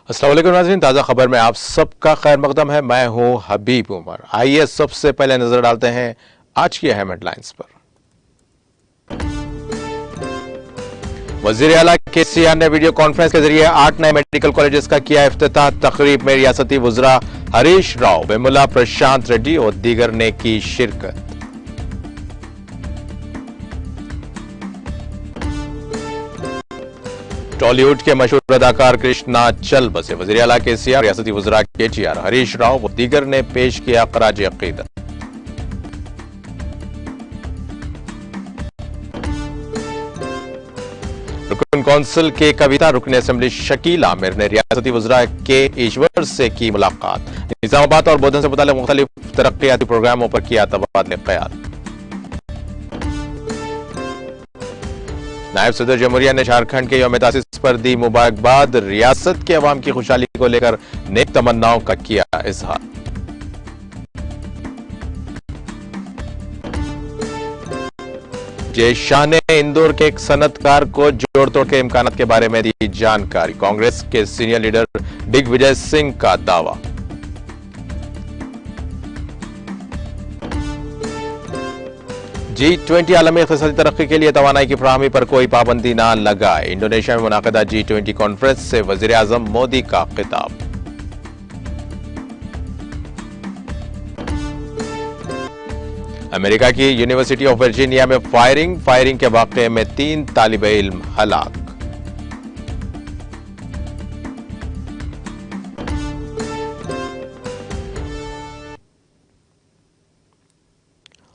अस्सलाम वालेकुम नाज़रीन, ताज़ा खबर में आप सबका खैर मकदम है। मैं हूं हबीब उमर। आइए सबसे पहले नजर डालते हैं आज की अहम हेडलाइंस पर। वज़ीर आला केसीआर ने वीडियो कॉन्फ्रेंस के जरिए 8 नए मेडिकल कॉलेजेस का किया इफ्तिताह। तकरीब में रियासती वज़रा हरीश राव, वेमुला प्रशांत रेड्डी और दीगर ने की शिरकत। टॉलीवुड के मशहूर अदाकार कृष्णा चल बसे। वज़ीर आला केसीआर, रियासती वज़रा केटीआर, हरीश राव व दीगर ने पेश किया खराज अकीदत। रुकन कौंसिल के कविता रुकन असेंबली शकील आमिर ने रियासती वज़रा के ईश्वर से की मुलाकात। निजामाबाद और बोधन से मुताल्लिक़ मुख्तलिफ तरक्याती प्रोग्रामों पर किया तबादला ख्याल। नायब सदर जमहूरिया ने झारखंड के यौम तासीस पर दी मुबारकबाद। रियासत के अवाम की खुशहाली को लेकर नेक तमन्नाओं का किया इजहार। जय शाह ने इंदौर के एक सनतकार को जोड़ तोड़ के इम्कानात के बारे में दी जानकारी। कांग्रेस के सीनियर लीडर दिग्विजय सिंह का दावा। G20 आलमी इक़्तिसादी तरक्की के लिए तवानाई की फराहमी पर कोई पाबंदी ना लगाए। इंडोनेशिया में मुनाक़िदा G20 कॉन्फ्रेंस से वज़ीर आज़म मोदी का खिताब। अमेरिका की यूनिवर्सिटी ऑफ वर्जीनिया में फायरिंग के वाक़े में 3 तालिबे इल्म हलाक।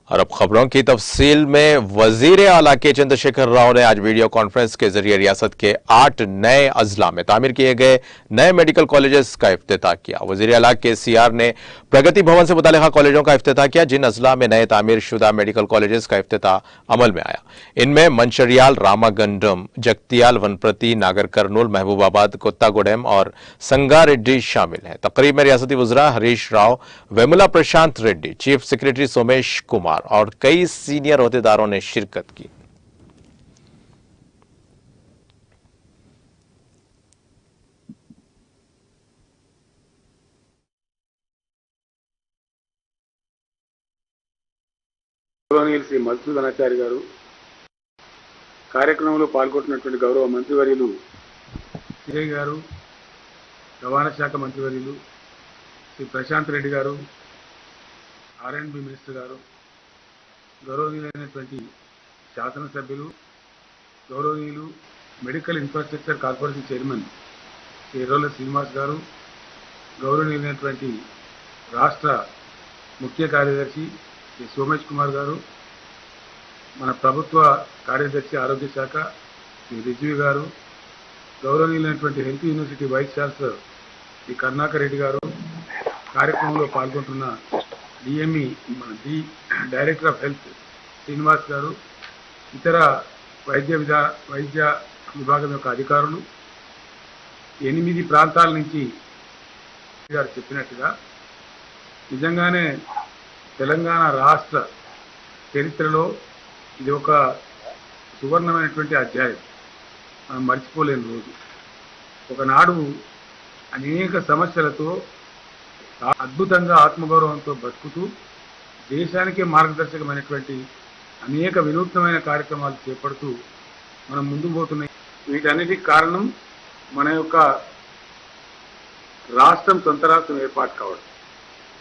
और अब खबरों की तफसील में। वजीर आला के चंद्रशेखर राव ने आज वीडियो कॉन्फ्रेंस के जरिए रियासत के 8 नए अजला में तामीर किए गए नए मेडिकल कॉलेजेस का इफ्तिताह किया। वजीर आला केसीआर ने प्रगति भवन से मुताल्लिक़ कॉलेजों का इफ्तिताह किया, जिन अजला में नए तामीर शुदा मेडिकल कॉलेजेस का इफ्तिताह अमल में आया। इनमें मंशरियाल, रामागंडम, जगतियाल, वनप्रति, नागर कर्नूल, महबूबाबाद, कोत्तागुडेम और संगारेड्डी शामिल हैं। तकरीब में रियासती वज़रा हरीश राव, वेमुला प्रशांत रेड्डी, चीफ सेक्रेटरी सोमेश कुमार और कई सीनियर ओहदेदारों ने शिरकत की। గౌరవనీయులు శ్రీ మధుసూదన్ అనాచార్య గారు, కార్యక్రమంలో పాల్గొంటున్నటువంటి గౌరవ మంత్రివర్యులు సిఐ గారు, రవాణా శాఖ మంత్రివర్యులు శ్రీ ప్రశాంత్ రెడ్డి గారు, R&B మినిస్టర్ గారు, గౌరవనీయులైనటువంటి శాసనసభ్యులు, గౌరవనీయులు medical infrastructure corporation chairman Shri Errolla Srinivas garu, గౌరవనీయులైనటువంటి రాష్ట్ర ముఖ్య కార్యదర్శి శ్రీ సోమేష్ కుమార్ గారు, మన ప్రభుత్వ కార్యదర్శి ఆరోగ్య శాఖ శ్రీ రిజ్వీ గారు, గౌరవనీయులైనటువంటి health university vice chancellor Shri Karunakar Reddy గారు, కార్యక్రమంలో పాల్గొంటున్న DME director of health Srinivas గారు, ఇతర వైద్య విభాగం యొక్క అధికారులు, 8 ప్రాంతాల నుంచి గారు చెప్పినట్టుగా నిజంగానే తెలంగాణ రాష్ట్ర చరిత్రలో ఇది ఒక సువర్ణమైనటువంటి అధ్యాయం. మనం మర్చిపోలేని రోజు. ఒకనాడు అనేక సమస్యలతో అద్భుతంగా ఆత్మగౌరవంతో బతుకుతూ దేశానికే మార్గదర్శకమైనటువంటి అనేక వినూత్నమైన కార్యక్రమాలు చేపడుతూ మనం ముందుకు పోతున్నాయి. వీటన్నిటికి కారణం మన యొక్క రాష్ట్రం, సొంత రాష్ట్రం ఏర్పాటు కావడం.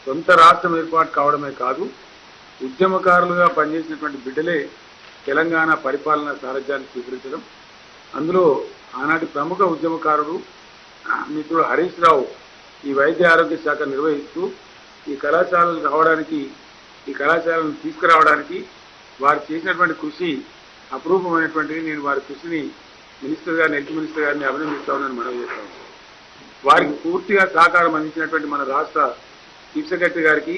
సొంత రాష్ట్రం ఏర్పాటు కావడమే కాదు, ఉద్యమకారులుగా పనిచేసినటువంటి బిడ్డలే తెలంగాణ పరిపాలన సారథ్యాన్ని స్వీకరించడం. అందులో ఆనాటి ప్రముఖ ఉద్యమకారుడు మిత్రుడు హరీష్ రావు ఈ వైద్య ఆరోగ్య శాఖ నిర్వహిస్తూ ఈ కళాశాలలు రావడానికి, ఈ కళాశాలను తీసుకురావడానికి వారు చేసినటువంటి కృషి అపురూపమైనటువంటిది. నేను వారి కృషిని మినిస్టర్ గారిని, హెల్త్ మినిస్టర్ గారిని అభినందిస్తా ఉన్నాను, మనవి చేస్తాను. వారికి పూర్తిగా సహకారం అందించినటువంటి మన రాష్ట్ర చీఫ్ సెక్రటరీ గారికి,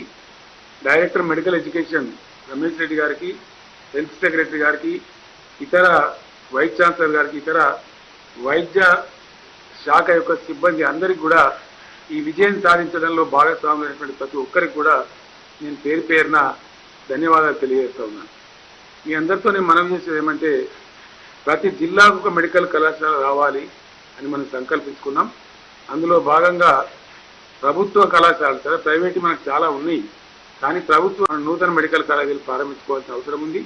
director medical education Ramesh Reddy గారికి, హెల్త్ సెక్రటరీ గారికి, ఇతర వైస్ ఛాన్సలర్ గారికి, ఇతర వైద్య శాఖ యొక్క సిబ్బంది అందరికీ కూడా ఈ విజయం సాధించడంలో భాగస్వాములైనటువంటి ప్రతి ఒక్కరికి కూడా నేను పేరు పేరున ధన్యవాదాలు తెలియజేస్తా ఉన్నాను. మీ అందరితో నేను మనవి చేసేది ఏమంటే, ప్రతి జిల్లాకు ఒక మెడికల్ కళాశాల రావాలి అని మనం సంకల్పించుకున్నాం. అందులో భాగంగా ప్రభుత్వ కళాశాలలు సరే ప్రైవేట్ మనకు చాలా ఉన్నాయి, కానీ ప్రభుత్వ నూతన మెడికల్ కాలేజీలు ప్రారంభించుకోవాల్సిన అవసరం ఉంది.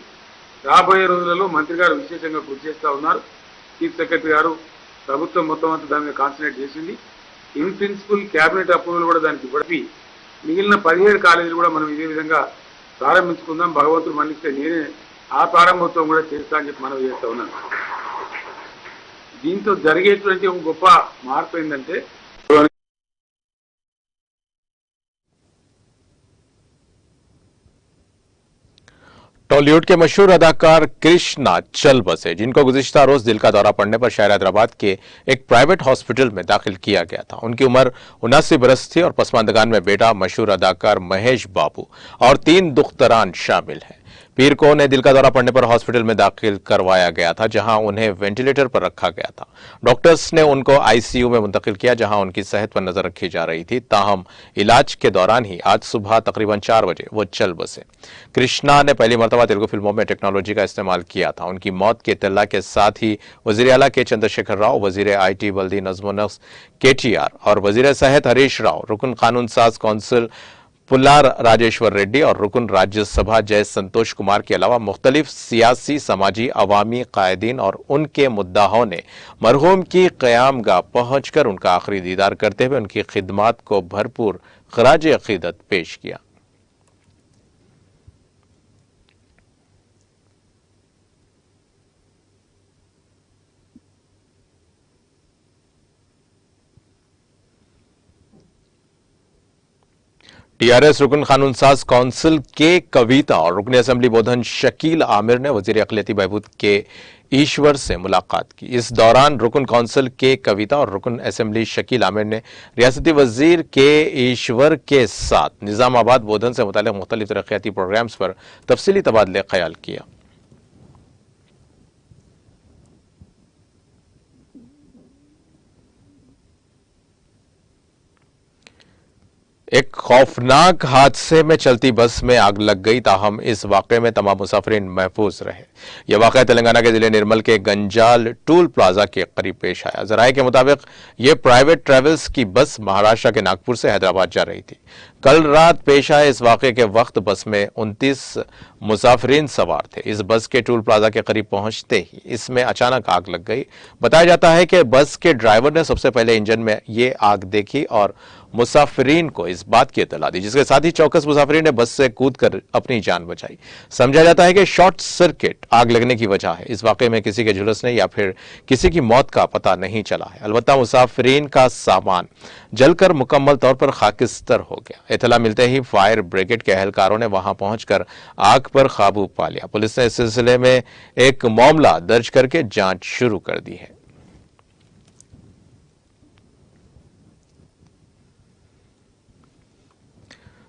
రాబోయే రోజులలో మంత్రి గారు విశేషంగా కృషి చేస్తూ ఉన్నారు. చీఫ్ సెక్రటరీ గారు ప్రభుత్వం మొత్తం అంతా దాని మీద కాన్సన్ట్రేట్ చేసింది. ఇన్ ప్రిన్సిపల్ క్యాబినెట్ అప్రూవల్ కూడా దానికి ఇవ్వడి మిగిలిన 17 కాలేజీలు కూడా మనం ఇదే విధంగా ప్రారంభించుకుందాం. భగవంతుడు మన్నిస్తే నేనే ఆ ప్రారంభోత్సవం కూడా చేస్తా అని చెప్పి మనం చేస్తా ఉన్నాను. దీంతో జరిగేటువంటి ఒక గొప్ప మార్పు ఏంటంటే टॉलीवुड के मशहूर अदाकार कृष्णा चल बसे, जिनको गुज़िश्ता रोज दिल का दौरा पड़ने पर शहर हैदराबाद के एक प्राइवेट हॉस्पिटल में दाखिल किया गया था। उनकी उम्र 79 बरस थी और पसमानदगान में बेटा मशहूर अदाकार महेश बाबू और 3 दुख्तरान शामिल हैं। पीर को उन्हें दिल का दौरा पड़ने पर हॉस्पिटल में दाखिल करवाया गया था, जहां उन्हें वेंटिलेटर पर रखा गया था। डॉक्टर्स ने उनको आईसीयू में मुंतकिल किया, जहां उनकी सेहत पर नजर रखी जा रही थी। ताहम इलाज के दौरान ही आज सुबह तकरीबन 4 बजे वो चल बसे। कृष्णा ने पहली मरतबा तेलुगु फिल्मों में टेक्नोलॉजी का इस्तेमाल किया था। उनकी मौत के इत्तला के साथ ही वजीर आला के चंद्रशेखर राव, वजीर IT बल्दी नज़्म-ओ-नस्क KTR और वजीर सेहत हरीश राव, रुकन कानून साज कौंसिल पुल्लार राजेश्वर रेड्डी और रुकन राज्यसभा जय संतोष कुमार के अलावा मुख्तलिफ सियासी, समाजी, अवामी कायदीन और उनके मुद्दाहों ने मरहूम की क़यामगाह पहुंचकर उनका आखिरी दीदार करते हुए उनकी खिदमात को भरपूर खराज अकीदत पेश किया। टीआरएस रुकन कानून साज काउंसिल के कविता और रुकन असेंबली बोधन शकील आमिर ने वजीर अक़लियती बहबूद के ईश्वर से मुलाकात की। इस दौरान रुकन काउंसिल के कविता और रुकन असेंबली शकील आमिर ने रियासती वजीर के ईश्वर के साथ निजामाबाद बोधन से मुताल्लिक़ मुख्तलिफ तरक्याती प्रोग्राम्स पर तफसीली तबादले ख्याल किया। एक खौफनाक हादसे में चलती बस में आग लग गई, ताहम इस वाक़े में तमाम मुसाफिरीन महफूज रहे। यह वाक़या तेलंगाना के जिले निर्मल के गंजाल टूल प्लाजा के करीब पेश आया। जराये के मुताबिक यह प्राइवेट ट्रेवल्स की बस महाराष्ट्र के नागपुर से हैदराबाद जा रही थी। कल रात पेश आए इस वाक़े के वक्त बस में 29 मुसाफिरीन सवार थे। इस बस के टूल प्लाजा के करीब पहुंचते ही इसमें अचानक आग लग गई। बताया जाता है कि बस के ड्राइवर ने सबसे पहले इंजन में ये आग देखी और मुसाफिरीन को इस बात की इत्तला दी, जिसके साथ ही चौकस मुसाफिरीन ने बस से कूदकर अपनी जान बचाई। समझा जाता है कि शॉर्ट सर्किट आग लगने की वजह है। इस वाकये में किसी के झुलसने या फिर किसी की मौत का पता नहीं चला है। अलबत्ता मुसाफिरीन का सामान जलकर मुकम्मल तौर पर खाकिस्तर हो गया। इत्तला मिलते ही फायर ब्रिगेड के एहलकारों ने वहां पहुंचकर आग पर काबू पा लिया। पुलिस ने इस सिलसिले में एक मामला दर्ज करके जांच शुरू कर दी है।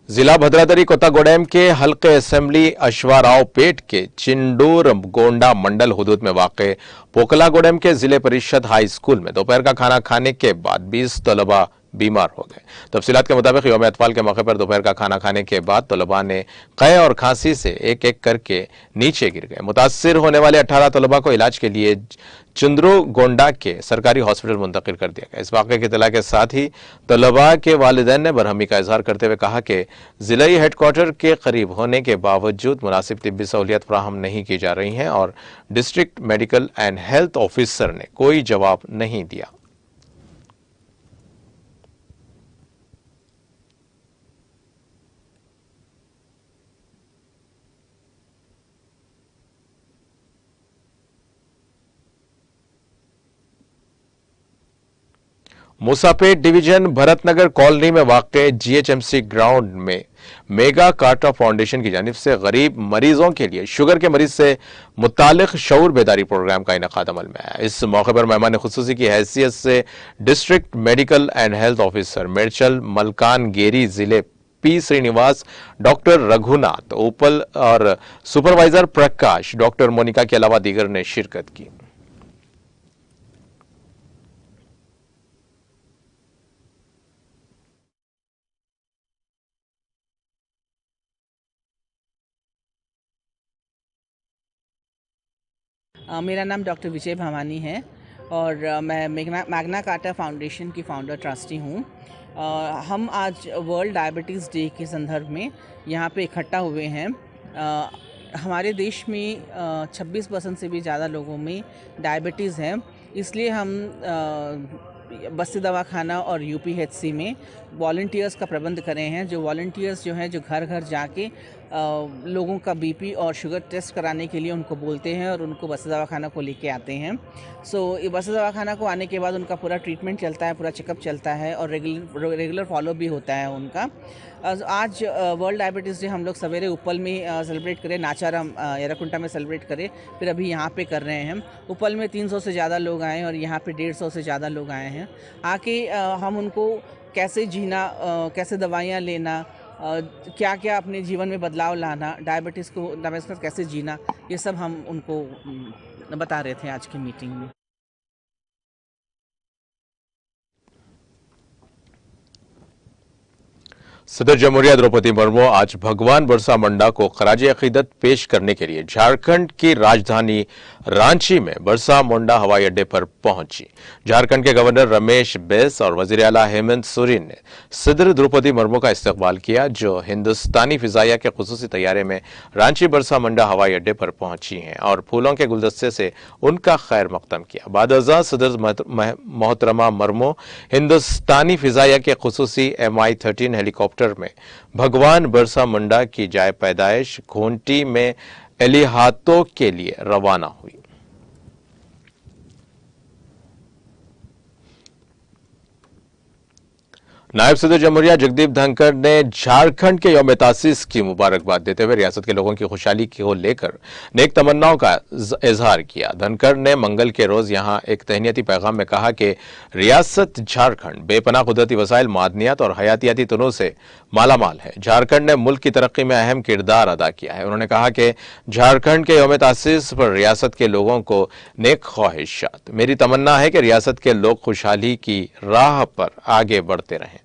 जिला भद्रादरी कोत्तागुडेम के हल्के असेंबली अश्वाराव पेट के चिंडूर गोंडा मंडल हुदूद में वाक़े पोकलागुडेम के जिले परिषद हाई स्कूल में दोपहर का खाना खाने के बाद 20 तलबा बीमार हो गए। तफसीलात के मुताबिक यौम अतफाल के मौके पर दोपहर का खाना खाने के बाद तलबा ने क़य और खांसी से एक एक करके नीचे गिर गए। मुतासिर होने वाले 18 तलबा को इलाज के लिए चंद्रो गोंडा के सरकारी हॉस्पिटल मुंतकिल कर दिया गया। इस वाक़े की इत्तला के साथ ही तलबा के वालिदैन ने बरहमी का इजहार करते हुए कहा कि जिलाई हेडक्वार्टर के करीब होने के बावजूद मुनासिब तिब्बी सहूलियत फराहम नहीं की जा रही हैं और district medical and health officer ने कोई जवाब नहीं दिया। मूसापेट डिवीजन भरतनगर कॉलोनी में वाक़े GHMC ग्राउंड में मेगा कार्टा फाउंडेशन की जानिब से गरीब मरीजों के लिए शुगर के मरीज से मुतालिक शऊर बेदारी प्रोग्राम का इनेकाद अमल में आया। इस मौके पर मेहमान खुसूसी की हैसियत से district medical and health officer मिर्चल मलकान गेरी, जिले P श्रीनिवास, डॉक्टर रघुनाथ उपल और सुपरवाइजर प्रकाश, डॉक्टर मोनिका के अलावा दीगर ने शिरकत की। मेरा नाम डॉक्टर विजय भवानी है और मैं मैग्ना कार्टा फाउंडेशन की फाउंडर ट्रस्टी हूँ। हम आज वर्ल्ड डायबिटीज़ डे के संदर्भ में यहाँ पे इकट्ठा हुए हैं। हमारे देश में 26% से भी ज़्यादा लोगों में डायबिटीज़ है, इसलिए हम बस्ती दवाखाना और यूपीएचसी में वॉलंटियर्स का प्रबंध करे हैं। जो वॉलंटियर्स जो हैं, जो घर घर जाके लोगों का बीपी और शुगर टेस्ट कराने के लिए उनको बोलते हैं और उनको बस्ती दवाखाना को लेके आते हैं। ये बस्ती दवाखाना को आने के बाद उनका पूरा ट्रीटमेंट चलता है, पूरा चेकअप चलता है और रेगुलर फॉलो भी होता है उनका। आज वर्ल्ड डायबिटीज़ डे हम लोग सवेरे उपल में सेलिब्रेट करें, नाचाराम एराकुंटा में सेलिब्रेट करें, फिर अभी यहाँ पे कर रहे हैं। उपल में 300 से ज़्यादा लोग आए और यहाँ पे 150 से ज़्यादा लोग आए हैं। आके हम उनको कैसे जीना, कैसे दवाइयाँ लेना, क्या क्या अपने जीवन में बदलाव लाना, डायबिटीज़ का कैसे जीना, ये सब हम उनको बता रहे थे आज की मीटिंग में। सदर जमहूरिया द्रौपदी मुर्मू आज भगवान बिरसा मुंडा को खराज अकीदत पेश करने के लिए झारखंड की राजधानी रांची में बिरसा मुंडा हवाई अड्डे पर पहुंची। झारखंड के गवर्नर रमेश बैस और वजीर आला हेमंत सोरेन ने सदर द्रौपदी मुर्मू का इस्तकबाल किया, जो हिंदुस्तानी फिजाइया के खुसूसी तैयारे में रांची बिरसा मुंडा हवाई अड्डे पर पहुंची हैं और फूलों के गुलदस्ते से उनका खैर मकदम किया। बादअज़ां सदर मोहतरमा मुर्मू हिंदुस्तानी फिजाइया के खुसूसी MI-13 हेलीकॉप्टर में भगवान बिरसा मुंडा की जाए पैदाइश खूंटी में एलिहातों के लिए रवाना हुई। नायब सदर जमहूरिया जगदीप धनखड़ ने झारखंड के यौम तासीस की मुबारकबाद देते हुए रियासत के लोगों की खुशहाली को लेकर नेक तमन्नाओं का इजहार किया। धनखड़ ने मंगल के रोज यहां एक तहनीती पैगाम में कहा कि रियासत झारखंड बेपनाह कुदरती वसाइल, मादनियात और हयातियाती तनों से मालामाल है। झारखंड ने मुल्क की तरक्की में अहम किरदार अदा किया है। उन्होंने कहा कि झारखंड के यौम तासीस पर रियासत के लोगों को नेक ख्वाहिशात। मेरी तमन्ना है कि रियासत के लोग खुशहाली की राह पर आगे बढ़ते रहें।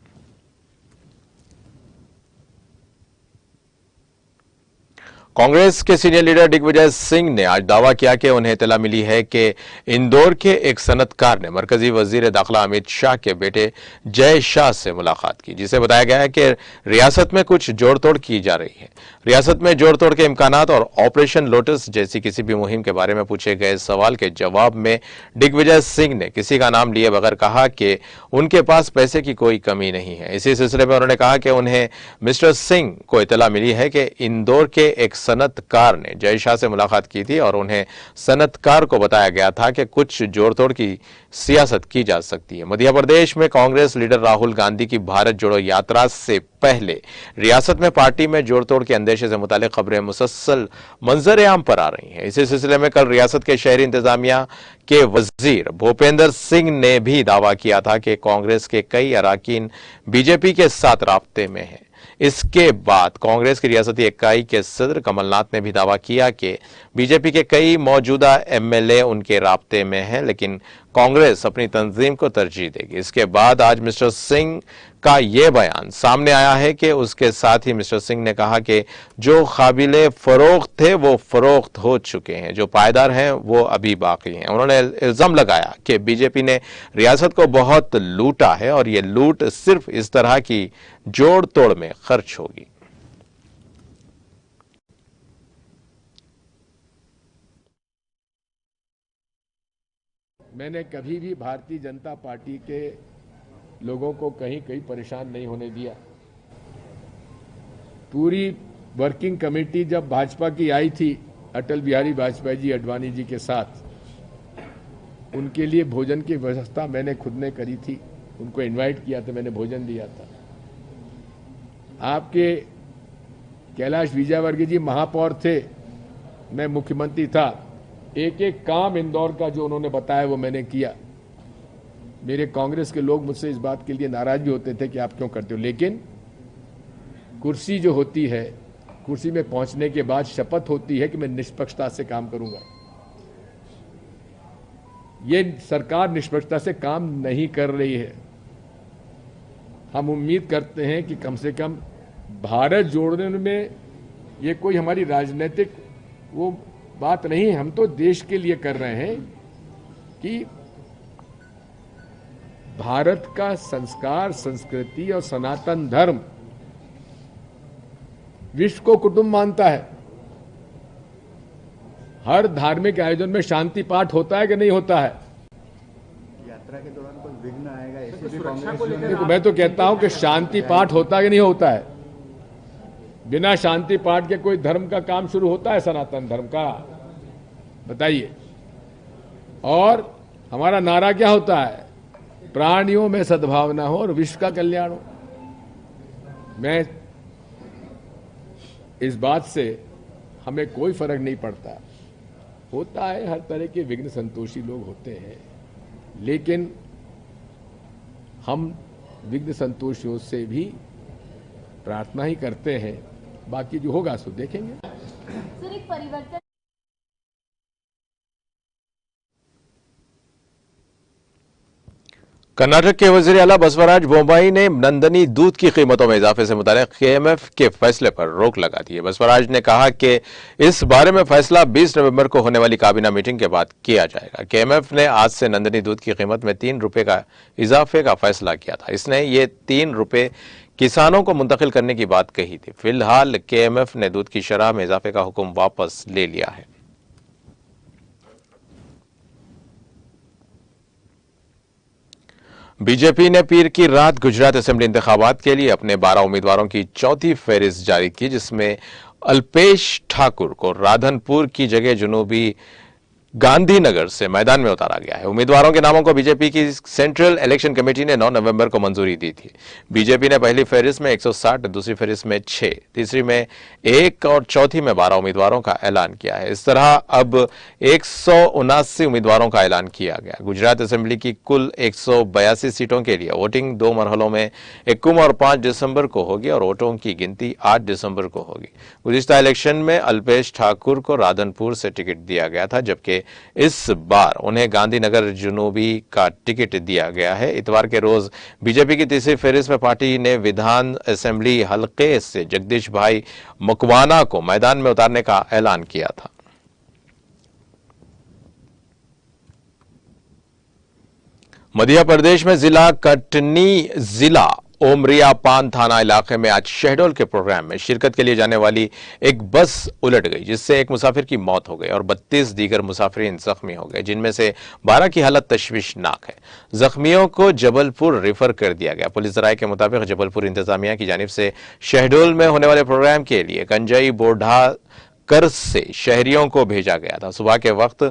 कांग्रेस के सीनियर लीडर दिग्विजय सिंह ने आज दावा किया कि उन्हें इत्तला मिली है कि इंदौर के एक सनतकार ने मरकजी वजीर दाखिला अमित शाह के बेटे जय शाह से मुलाकात की, जिसे बताया गया है कि रियासत में कुछ जोड़ तोड़ की जा रही है। रियासत में जोड़ तोड़ के इम्कानात और ऑपरेशन लोटस जैसी किसी भी मुहिम के बारे में पूछे गए सवाल के जवाब में दिग्विजय सिंह ने किसी का नाम लिए बगैर कहा कि उनके पास पैसे की कोई कमी नहीं है। इसी सिलसिले में उन्होंने कहा कि उन्हें मिस्टर सिंह को इत्तला मिली है कि इंदौर के एक सनतकार ने जय शाह से मुलाकात की थी और उन्हें सनतकार को बताया गया था कि कुछ जोड़ तोड़ की सियासत की जा सकती है। मध्य प्रदेश में कांग्रेस लीडर राहुल गांधी की भारत जोड़ो यात्रा से पहले रियासत में पार्टी में जोड़ तोड़ के अंदेशे से मुतालिक खबरें मुसलसल मंजर आम पर आ रही हैं। इसी सिलसिले में कल रियासत के शहरी इंतजामिया के वजीर भूपेंद्र सिंह ने भी दावा किया था कि कांग्रेस के कई अराकीन बीजेपी के साथ राब्ते में हैं। इसके बाद कांग्रेस की रियासती इकाई के सदर कमलनाथ ने भी दावा किया कि बीजेपी के कई मौजूदा MLA उनके राब्ते में हैं, लेकिन कांग्रेस अपनी तंजीम को तरजीह देगी। इसके बाद आज मिस्टर सिंह का यह बयान सामने आया है कि उसके साथ ही मिस्टर सिंह ने कहा कि जो काबिले फरोख्त थे वो फरोख्त हो चुके हैं, जो पायदार हैं वो अभी बाकी हैं। उन्होंने इल्जाम लगाया कि बीजेपी ने रियासत को बहुत लूटा है और ये लूट सिर्फ इस तरह की जोड़ तोड़ में खर्च होगी। मैंने कभी भी भारतीय जनता पार्टी के लोगों को कहीं परेशान नहीं होने दिया। पूरी वर्किंग कमेटी जब भाजपा की आई थी अटल बिहारी वाजपेयी जी अडवाणी जी के साथ, उनके लिए भोजन की व्यवस्था मैंने खुद ने करी थी। उनको इनवाइट किया था, मैंने भोजन दिया था। आपके कैलाश विजयवर्गीय जी महापौर थे, मैं मुख्यमंत्री था। एक एक काम इंदौर का जो उन्होंने बताया वो मैंने किया। मेरे कांग्रेस के लोग मुझसे इस बात के लिए नाराज भी होते थे कि आप क्यों करते हो, लेकिन कुर्सी जो होती है, कुर्सी में पहुंचने के बाद शपथ होती है कि मैं निष्पक्षता से काम करूंगा। ये सरकार निष्पक्षता से काम नहीं कर रही है। हम उम्मीद करते हैं कि कम से कम भारत जोड़ने में ये कोई हमारी राजनीतिक वो बात नहीं है। हम तो देश के लिए कर रहे हैं कि भारत का संस्कार, संस्कृति और सनातन धर्म विश्व को कुटुंब मानता है। हर धार्मिक आयोजन में शांति पाठ होता है कि नहीं होता है? यात्रा के दौरान कोई विघ्न आएगा ऐसे भी कांग्रेस मैं तो कहता हूं कि शांति पाठ होता है कि नहीं होता है? बिना शांति पाठ के कोई धर्म का काम शुरू होता है? सनातन धर्म का बताइए। और हमारा नारा क्या होता है? प्राणियों में सद्भावना हो और विश्व का कल्याण हो। मैं इस बात से हमें कोई फर्क नहीं पड़ता। होता है, हर तरह के विघ्न संतोषी लोग होते हैं, लेकिन हम विघ्न संतोषियों से भी प्रार्थना ही करते हैं। बाकी जो होगा सो देखेंगे। सर, एक परिवर्तन कर्नाटक के वजीर आला बसवराज बोम्मई ने नंदनी दूध की कीमतों में इजाफे से मुताल्लिक केएमएफ के फैसले पर रोक लगा दी है। बसवराज ने कहा कि इस बारे में फैसला 20 नवंबर को होने वाली काबीना मीटिंग के बाद किया जाएगा। केएमएफ ने आज से नंदनी दूध की कीमत में 3 रुपए का इजाफे का फैसला किया था। इसने ये 3 रुपए किसानों को मुंतकिल करने की बात कही थी। फिलहाल केएमएफ ने दूध की शरह में इजाफे का हुक्म वापस ले लिया है। बीजेपी ने पीर की रात गुजरात असेंबली इंतखाबात के लिए अपने 12 उम्मीदवारों की चौथी फहरिस्त जारी की, जिसमें अल्पेश ठाकुर को राधनपुर की जगह जुनूबी गांधीनगर से मैदान में उतारा गया है। उम्मीदवारों के नामों को बीजेपी की सेंट्रल इलेक्शन कमेटी ने 9 नवंबर को मंजूरी दी थी। बीजेपी ने पहली फहरिस्त में 160, दूसरी फहरिस्त में 6, तीसरी में 1 और चौथी में 12 उम्मीदवारों का ऐलान किया है। इस तरह अब 179 उम्मीदवारों का ऐलान किया गया। गुजरात असेंबली की कुल 182 सीटों के लिए वोटिंग 2 मरहलों में 1 और 5 दिसंबर को होगी और वोटों की गिनती 8 दिसंबर को होगी। गुज़िश्ता इलेक्शन में अल्पेश ठाकुर को राधनपुर से टिकट दिया गया था, जबकि इस बार उन्हें गांधीनगर जुनूबी का टिकट दिया गया है। इतवार के रोज बीजेपी की तीसरी फहरिस्त में पार्टी ने विधान असेंबली हलके से जगदीश भाई मकवाना को मैदान में उतारने का ऐलान किया था। मध्य प्रदेश में जिला कटनी जिला ओमरिया पान थाना इलाके में आज शहडोल के प्रोग्राम में शिरकत के लिए जाने वाली एक बस उलट गई, जिससे एक मुसाफिर की मौत हो गई और 32 दीगर मुसाफिरीन जख्मी हो गए, जिनमें से 12 की हालत तशवीशनाक है। जख्मियों को जबलपुर रेफर कर दिया गया। पुलिस राय के मुताबिक जबलपुर इंतजामिया की जानिब से शहडोल में होने वाले प्रोग्राम के लिए कंजई बोढ़ा कर्ज से शहरियों को भेजा गया था। सुबह के वक्त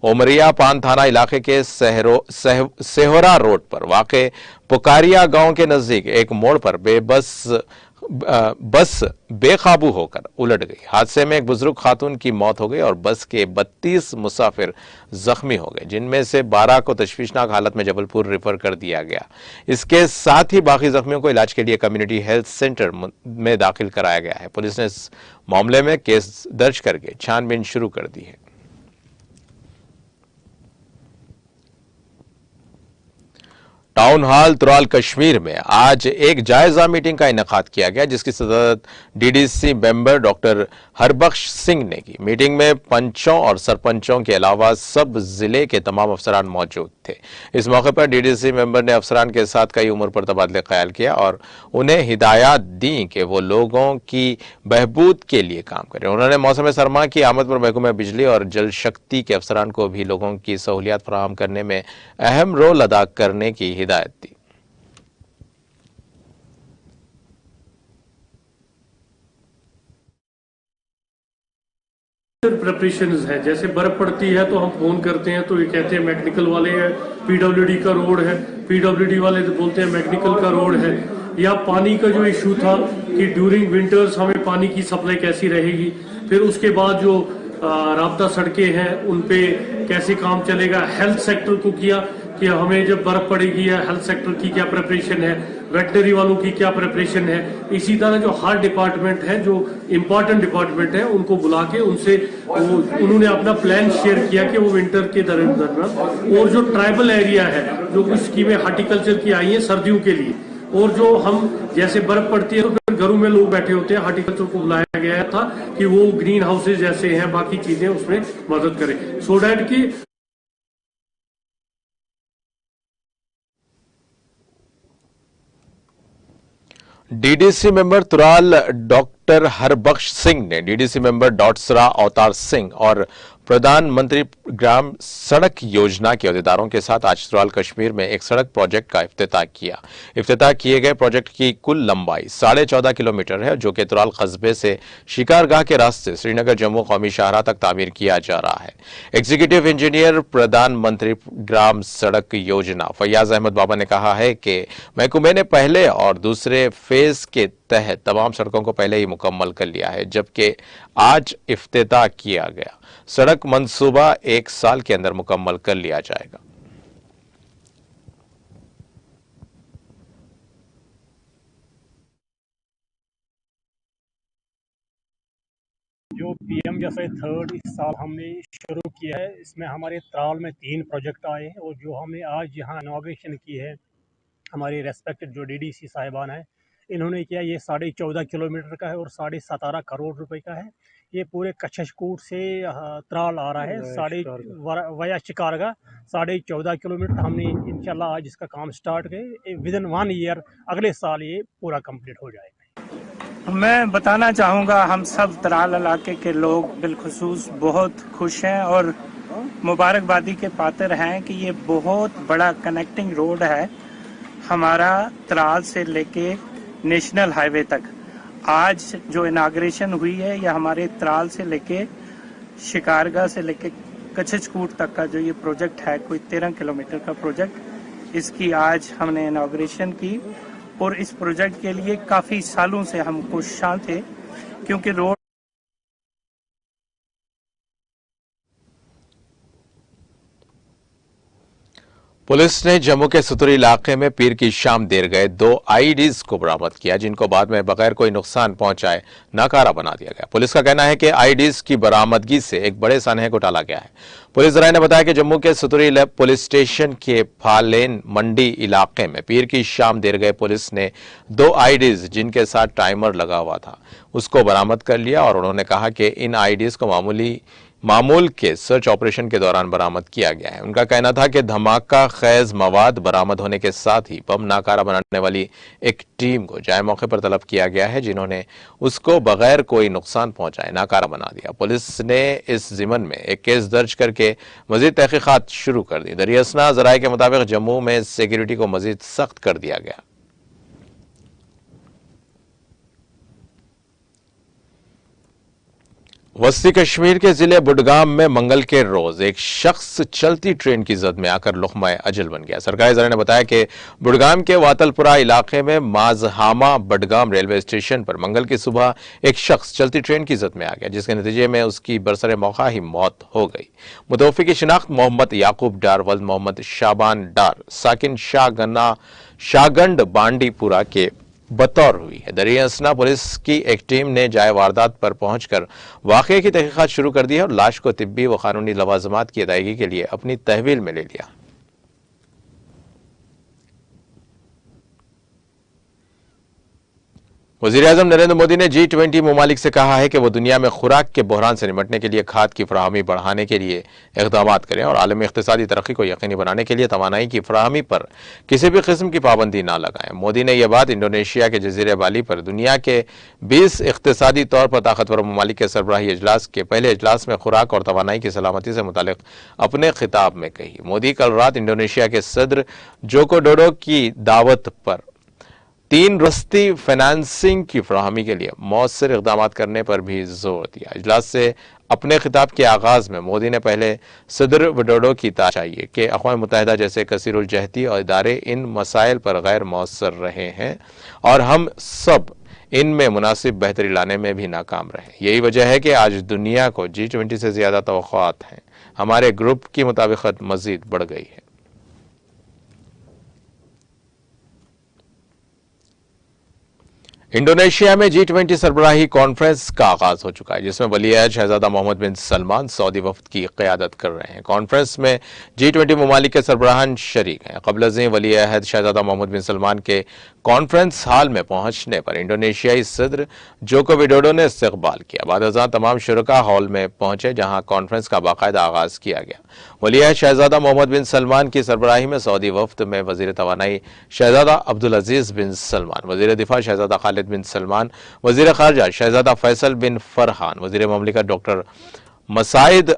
ओमरिया पान थाना इलाके के सेहोरा रोड पर वाक़े पुकारिया गांव के नजदीक एक मोड़ पर बस बेकाबू होकर उलट गई। हादसे में एक बुजुर्ग खातून की मौत हो गई और बस के 32 मुसाफिर जख्मी हो गए, जिनमें से 12 को तशवीशनाक हालत में जबलपुर रेफर कर दिया गया। इसके साथ ही बाकी जख्मियों को इलाज के लिए कम्युनिटी हेल्थ सेंटर में दाखिल कराया गया है। पुलिस ने इस मामले में केस दर्ज करके छानबीन शुरू कर दी है। टाउन हॉल तुराल कश्मीर में आज एक जायजा मीटिंग का इनेकाद किया गया, जिसकी सदारत DDC member doctor Harbakhsh Singh ने की। मीटिंग में पंचों और सरपंचों के अलावा सब जिले के तमाम अफसरान मौजूद थे। इस मौके पर डीडीसी मेंबर ने अफसरान के साथ कई उम्र पर तबादले ख्याल किया और उन्हें हिदायत दी कि वो लोगों की बहबूद के लिए काम करें। उन्होंने मौसम सरमा की आमद पर महकमा बिजली और जल शक्ति के अफसरान को भी लोगों की सहूलियात फराहम करने में अहम रोल अदा करने की हिदायत दी। प्रिपरेशंस है, जैसे बर्फ पड़ती है तो हम फोन करते हैं तो ये कहते हैं मैकेनिकल वाले हैं, पीडब्ल्यूडी का रोड है, पीडब्ल्यूडी वाले तो बोलते हैं मैकेनिकल का रोड है। या पानी का जो इशू था कि ड्यूरिंग विंटर्स हमें पानी की सप्लाई कैसी रहेगी, फिर उसके बाद जो राब्ता सड़कें हैं उन पे कैसे काम चलेगा। हेल्थ सेक्टर को किया कि हमें जब बर्फ पड़ेगी या हेल्थ सेक्टर की क्या प्रिपरेशन है, वेटनरी वालों की क्या प्रिपरेशन है। इसी तरह जो हर डिपार्टमेंट है, जो इम्पोर्टेंट डिपार्टमेंट है, उनको बुला के उनसे उन्होंने अपना प्लान शेयर किया कि वो विंटर के दरमियान और जो ट्राइबल एरिया है, जो कुछ स्कीमें हार्टिकल्चर की आई हैं सर्दियों के लिए, और जो हम जैसे बर्फ पड़ती है तो फिर घरों में लोग बैठे होते हैं, हार्टिकल्चर को बुलाया गया था कि वो ग्रीन हाउसेज जैसे हैं बाकी चीजें उसमें मदद करें, सो डैट की डीडीसी मेंबर तुराल डॉक्टर हरबख्श सिंह ने डीडीसी मेंबर डॉटसरा अवतार सिंह और प्रधानमंत्री ग्राम सड़क योजना के अहदेदारों के साथ आज तुराल कश्मीर में एक सड़क प्रोजेक्ट का इफ्तिताह किया। इफ्तिताह किए गए प्रोजेक्ट की कुल लंबाई 14.5 किलोमीटर है, जो कि तुराल कस्बे से शिकारगाह के रास्ते श्रीनगर जम्मू कौमी शाहराह तक तामीर किया जा रहा है। एग्जीक्यूटिव इंजीनियर प्रधानमंत्री ग्राम सड़क योजना फैयाज अहमद बाबा ने कहा है कि महकमे ने पहले और दूसरे फेज के तहत तमाम सड़कों को पहले ही मुकम्मल कर लिया है, जबकि आज इफ्तिताह किया गया सड़क मंसूबा 1 साल के अंदर मुकम्मल कर लिया जाएगा। जो पीएम जैसे थर्ड इस साल हमने शुरू किया है, इसमें हमारे त्राल में 3 प्रोजेक्ट आए हैं और जो हमने आज यहाँ इनॉग्रेशन की है, हमारे रेस्पेक्टेड जो डीडीसी साहिबान है इन्होंने किया। ये 14.5 किलोमीटर का है और 17.5 करोड़ रुपए का है। ये पूरे कच्छकोट से त्राल आ रहा है, वया शिकारगा 14.5 किलोमीटर। हमने इंशाल्लाह आज इसका काम स्टार्ट किए। विद इन 1 ईयर अगले साल ये पूरा कंप्लीट हो जाएगा। मैं बताना चाहूँगा, हम सब त्राल इलाके के लोग बिलखुसूस बहुत खुश हैं और मुबारकबादी के पात्र हैं कि ये बहुत बड़ा कनेक्टिंग रोड है हमारा त्राल से लेके नेशनल हाईवे तक। आज जो इनाग्रेशन हुई है यह हमारे त्राल से लेके शिकारगाह से लेके कच्छकोट तक का जो ये प्रोजेक्ट है, कोई 13 किलोमीटर का प्रोजेक्ट, इसकी आज हमने इनाग्रेशन की। और इस प्रोजेक्ट के लिए काफ़ी सालों से हम कोशिशां थे, क्योंकि रोड पुलिस ने जम्मू के सुतुरी इलाके में पीर की शाम देर गए 2 आईईडीज को बरामद किया, जिनको बाद में बगैर कोई नुकसान पहुंचाए नाकारा बना दिया गया। पुलिस का कहना है कि आईईडीज की बरामदगी से एक बड़े सानहे को टाला गया है। पुलिस जराये ने बताया कि जम्मू के सुतुरी पुलिस स्टेशन के फालेन मंडी इलाके में पीर की शाम देर गए पुलिस ने 2 आईईडीज जिनके साथ टाइमर लगा हुआ था उसको बरामद कर लिया और उन्होंने कहा कि इन आईईडीज को मामूल के सर्च ऑपरेशन के दौरान बरामद किया गया है। उनका कहना था कि धमाका खैज मवाद बरामद होने के साथ ही बम नाकारा बनाने वाली एक टीम को जाए मौके पर तलब किया गया है, जिन्होंने उसको बगैर कोई नुकसान पहुंचाए नाकारा बना दिया। पुलिस ने इस जिमन में एक केस दर्ज करके मजीद तहकीकात शुरू कर दी। दरियासना जराये के मुताबिक जम्मू में सिक्योरिटी को मजीद सख्त कर दिया गया। वस्ती कश्मीर के जिले बुडगाम में मंगल के रोज एक शख्स चलती ट्रेन की जद में आकर लुक़मा अजल बन गया। सरकारी ज़राए ने बताया कि बुडगाम के वातलपुरा इलाके में माजहामा बडगाम रेलवे स्टेशन पर मंगल की सुबह एक शख्स चलती ट्रेन की जद में आ गया, जिसके नतीजे में उसकी बरसरे मौका ही मौत हो गई। मुतवफ़्फ़ी की शिनाख्त मोहम्मद याकूब डार वल्द मोहम्मद शाबान डार साकिन शागंड बांडीपुरा के बतौर हुई है। दरियासना पुलिस की एक टीम ने जाए वारदात पर पहुंचकर वाक़े की तहकीकात शुरू कर दी है और लाश को तिब्बी व कानूनी लवाजमात की अदायगी के लिए अपनी तहवील में ले लिया। वज़ीर-ए-आज़म नरेंद्र मोदी ने G20 ममालिक से कहा है कि वो दुनिया में खुराक के बहरान से निपटने के लिए खाद की फराहमी बढ़ाने के लिए इक़दाम करें और आलमी इक़्तिसादी तरक्की को यकीनी बनाने के लिए तवानाई की फराहमी पर किसी भी किस्म की पाबंदी ना लगाएं। मोदी ने यह बात इंडोनेशिया के जज़ीरे बाली पर दुनिया के 20 इक़्तिसादी तौर पर ताकतवर ममालिक के सरबराही इजलास के पहले इजलास में खुराक और तवानाई की सलामती से मुतालिक अपने खिताब में कही। मोदी कल रात इंडोनेशिया के सदर जोको विडोडो की दावत पर 3 रस्ती फाइनेंसिंग की फराहमी के लिए मौसर इक़दाम करने पर भी जोर दिया। इजलास से अपने खिताब के आगाज में मोदी ने पहले सदर विडोडो की चाहिए कि अक़वाम मुत्तहिदा जैसे कसीरुल जहती और इदारे इन मसाइल पर गैर मौसर रहे हैं और हम सब इनमें मुनासिब बेहतरी लाने में भी नाकाम रहे। यही वजह है कि आज दुनिया को G20 से ज़्यादा तवक्कुआत हैं। हमारे ग्रुप की मुताबिकत मज़ीद बढ़ गई है। इंडोनेशिया में G20 सरबराही कॉन्फ्रेंस का आगाज हो चुका है, जिसमें वली-ए-अहद शहजादा मोहम्मद बिन सलमान सऊदी वफ्द की क़यादत कर रहे हैं। कॉन्फ्रेंस में G20 ममालिक के सरबराहान शरीक हैं। क़ब्ल अज़ीं वली-ए-अहद शहजादा मोहम्मद बिन सलमान के कॉन्फ्रेंस हाल में पहुंचने पर इंडोनेशियाई सदर जोको विडोडो ने इस्तकबाल किया। बाद अज़ां तमाम शुरका हॉल में पहुंचे, जहां कॉन्फ्रेंस का बाकायदा आगाज किया गया। वली-ए-अहद शहजादा मोहम्मद बिन सलमान की सरबराही में सऊदी वफ्द में वज़ीर तवानाई शहजादा अब्दुल अजीज बिन सलमान, वज़ीर दिफा शहजादा खालिद बिन सलमान, वज़ीर ख़ारजा शहजादा फैसल बिन फरहान, वज़ीर ममलिकत डॉक्टर मसाइद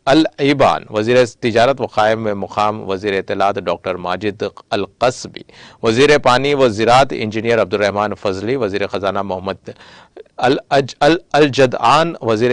अल ईबान, वज़ीर तिजारत व क़ायम मुक़ाम वज़ीर इत्तलात डॉक्टर माजिद अल क़स्बी, वज़ीर पानी व ज़राअत इंजीनियर अब्दुर्रहमान फ़ज़ली, वज़ीर ख़ज़ाना मोहम्मद अल जदआन, वज़ीर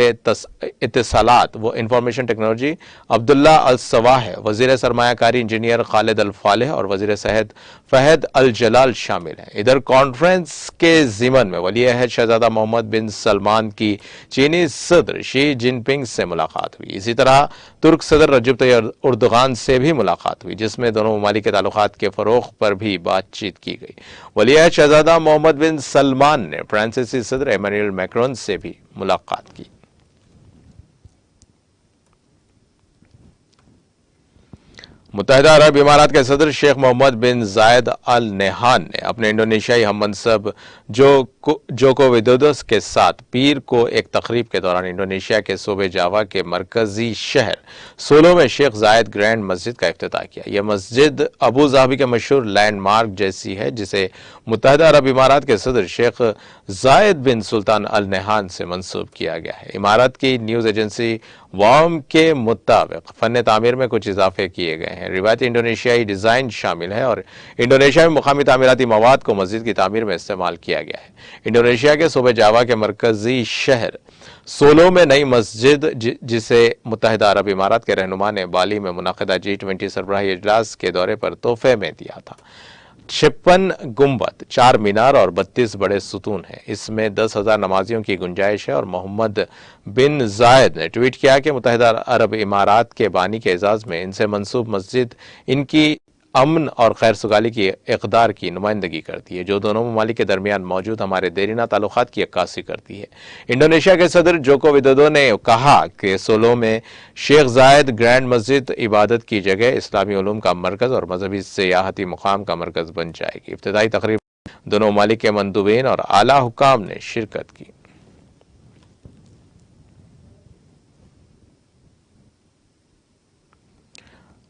इत्तिसालात व इंफॉर्मेशन टेक्नोलॉजी अब्दुल्ला अल सवाह, वज़ीर सरमायाकारी इंजीनियर खालिद अल फालिह और वज़ीर सेहत फ़हद अल जलाल शामिल हैं। इधर कॉन्फ्रेंस के ज़िमन में वली-ए-अहद शहजादा मोहम्मद बिन सलमान की चीनी सदर शी जिनपिंग से मुलाकात हुई। इसी तरह तुर्क सदर रजब तैयब उर्दगान से भी मुलाकात हुई, जिसमें दोनों ममालिक के ताल्लुकात के फ़रोग़ पर भी बातचीत की गई। वली-ए-अहद शहजादा मोहम्मद बिन सलमान ने फ्रांसीसी सदर इमैनुअल मैक्रोन से भी मुलाकात की। मुत्तहिदा अरब इमारात के सदर शेख मोहम्मद बिन जायद अल नहान ने अपने इंडोनेशियाई हममनसब जोको विडोडो के साथ पीर को एक तकरीब के दौरान इंडोनेशिया के सूबे जावा के मरकजी शहर सोलो में शेख जायद ग्रैंड मस्जिद का इफ्तिताह किया। यह मस्जिद अबू धाबी के मशहूर लैंडमार्क जैसी है, जिसे मुत्तहिदा अरब इमारात के सदर शेख जायद बिन सुल्तान अल नहान से मंसूब किया गया है। इमारत की न्यूज़ एजेंसी वाम के मुताबिक फन तामीर में कुछ इजाफे किए गए हैं। रिवायती इंडोनेशियाई डिज़ाइन शामिल है और इंडोनेशिया में मुकामी तामीराती मवाद को मस्जिद की तामीर में इस्तेमाल किया गया है। इंडोनेशिया के सूबे जावा के मरकजी शहर सोलो में नई मस्जिद, जिसे मुत्तहिदा अरब इमारात के रहनुमा ने बाली में मुनाकिदा G20 सरबराही इजलास के दौरे पर तोहफे में दिया था। 56 गुंबद, 4 मीनार और 32 बड़े सुतून हैं। इसमें 10,000 नमाजियों की गुंजाइश है और मोहम्मद बिन जायद ने ट्वीट किया कि मुत्तहिदा अरब इमारात के बानी के एजाज में इनसे मंसूब मस्जिद इनकी अमन और खैर सुगाली की इक़दार की नुमाइंदगी करती है, जो दोनों ममालिक के दरमियान मौजूद हमारे देरीना ताल्लुकात की अक्कासी करती है। इंडोनेशिया के सदर जोको विडोडो ने कहा कि सोलो में शेख जायद ग्रैंड मस्जिद इबादत की जगह इस्लामी उलूम का मरकज़ और मजहबी सियाहती मुकाम का मरकज़ बन जाएगी। इब्तिदाई तकरीब दोनों ममालिक के मंदूबीन और आला हुकाम ने शिरकत की।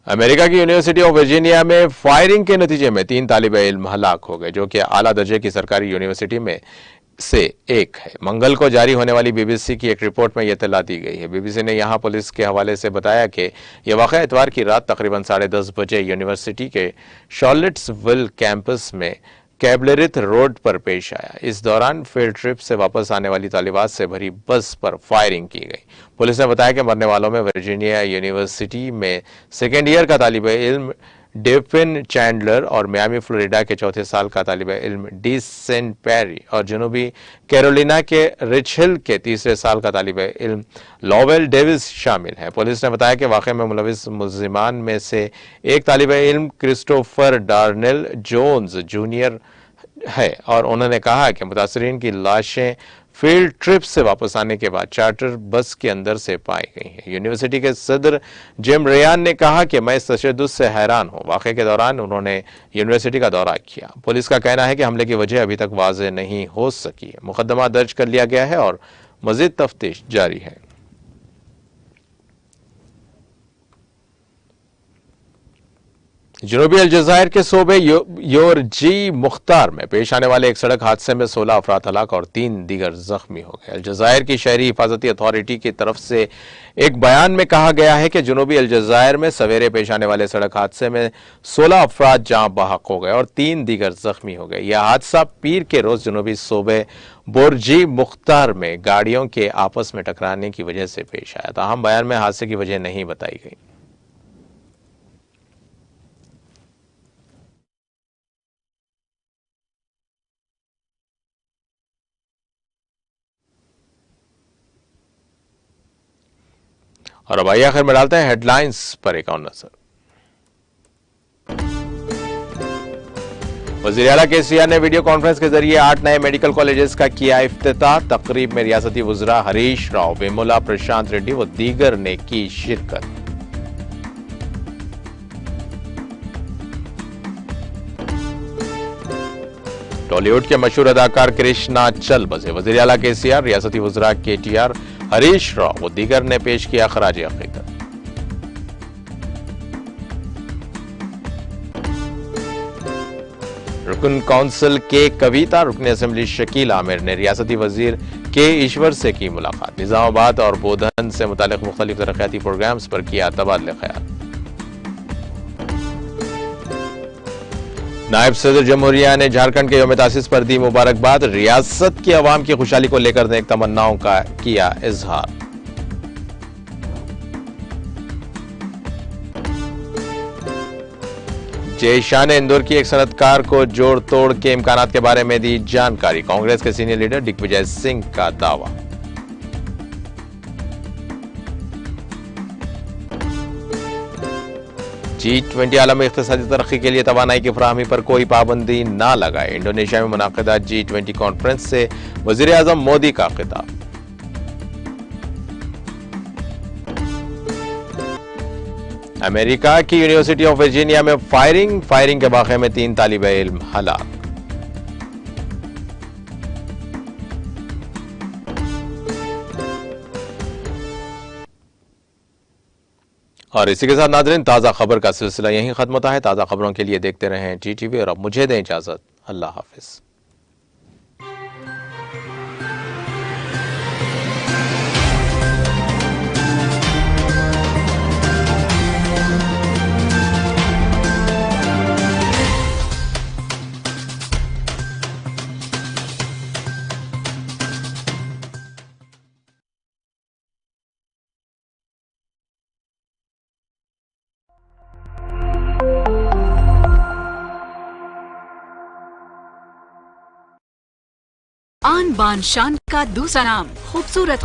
अमेरिका की यूनिवर्सिटी ऑफ वर्जीनिया में फायरिंग के नतीजे में 3 तालिबे इल्म हलाक हो गए, जो कि आला दर्जे की सरकारी यूनिवर्सिटी में से एक है। मंगल को जारी होने वाली बीबीसी की एक रिपोर्ट में यह इत्तला दी गई है। बीबीसी ने यहां पुलिस के हवाले से बताया कि यह वाक़या इतवार की रात तकरीबन 10:30 बजे यूनिवर्सिटी के शॉर्लेट्सविल कैंपस में कैबलरिथ रोड पर पेश आया। इस दौरान फील्ड ट्रिप से वापस आने वाली तालिबात से भरी बस पर फायरिंग की गई। पुलिस ने बताया कि मरने वालों में वर्जीनिया यूनिवर्सिटी में सेकेंड ईयर का तालिब इल्म डेफिन चैंडलर और मियामी फ्लोरिडा के 4थे साल का तालिब इल्म डी सेंट पेरी और जनूबी कैरोलिना के रिच हिल के 3रे साल का तालिब इल्म लॉवेल डेविस शामिल है। पुलिस ने बताया कि वाक़े में मुलविस मुल्ज़िमान में से एक तालिब इल्म क्रिस्टोफर डार्नेल जोन्स जूनियर है और उन्होंने कहा कि मुतासरीन की लाशें फील्ड ट्रिप से वापस आने के बाद चार्टर बस के अंदर से पाई गई हैं। यूनिवर्सिटी के सदर जिम रेयान ने कहा कि मैं इस तशद्दुद से हैरान हूं। वाक़े के दौरान उन्होंने यूनिवर्सिटी का दौरा किया। पुलिस का कहना है कि हमले की वजह अभी तक वाज़ेह नहीं हो सकी है। मुकदमा दर्ज कर लिया गया है और मज़ीद तफ्तीश जारी है। जनूबी अलजायर के सूबे योरजी मुख्तार में पेश आने वाले एक सड़क हादसे में 16 अफराद हलाक और 3 दीगर जख्मी हो गए। अलजायर की शहरी हिफाजती अथॉरिटी की तरफ से एक बयान में कहा गया है कि जनूबी अलजायर में सवेरे पेश आने वाले सड़क हादसे में 16 अफराद जाँ बहक हो गए और 3 दीगर जख्मी हो गए। यह हादसा पीर के रोज जनूबी सूबे बोरजी मुख्तार में गाड़ियों के आपस में टकराने की वजह से पेश आया। ताहम बयान में हादसे की वजह नहीं बताई गई। और अब आइए आखिर में डालते हैं हेडलाइंस पर एक और नजर। वज़ीर आला केसीआर ने वीडियो कॉन्फ्रेंस के जरिए 8 नए मेडिकल कॉलेजेस का किया इफ्तिताह। तकरीब में रियासती वज़रा हरीश राव, वेमुला, प्रशांत रेड्डी व दीगर ने की शिरकत। टॉलीवुड के मशहूर अदाकार कृष्णा चल बसे। वज़ीर आला केसीआर, रियासती वज़रा केटीआर, हरीश राव व दीगर ने पेश किया खराज अकीदत। रुकन काउंसिल के कविता, रुकन असेंबली शकील आमिर ने रियासती वजीर के ईश्वर से की मुलाकात। निजामाबाद और बोधन से मुतालिक मुख्तलिफ तरक्याती प्रोग्राम्स पर किया तबादला ख्याल। नायब सदर जमहूरिया ने झारखंड के यौम तासीस पर दी मुबारकबाद। रियासत की अवाम की खुशहाली को लेकर नेक तमन्नाओं का किया इजहार। जयशाह ने इंदौर की एक सनतकार को जोड़ तोड़ के इम्कानात के बारे में दी जानकारी। कांग्रेस के सीनियर लीडर दिग्विजय सिंह का दावा। G20 आलमी इक़्तिसादी तरक्की के लिए तवानाई की फराहमी पर कोई पाबंदी ना लगाए। इंडोनेशिया में मुनाक़िदा G20 कॉन्फ्रेंस से वज़ीर आज़म मोदी का खिताब। अमेरिका की यूनिवर्सिटी ऑफ वर्जीनिया में फायरिंग के वाक़े में 3 तालिबे इल्म हलाक। और इसी के साथ नाज़रीन, ताज़ा खबर का सिलसिला यहीं खत्म होता है। ताज़ा खबरों के लिए देखते रहें GTV और अब मुझे दें इजाज़त। अल्लाह हाफ़िज़। आन बान शान का दूसरा नाम, खूबसूरत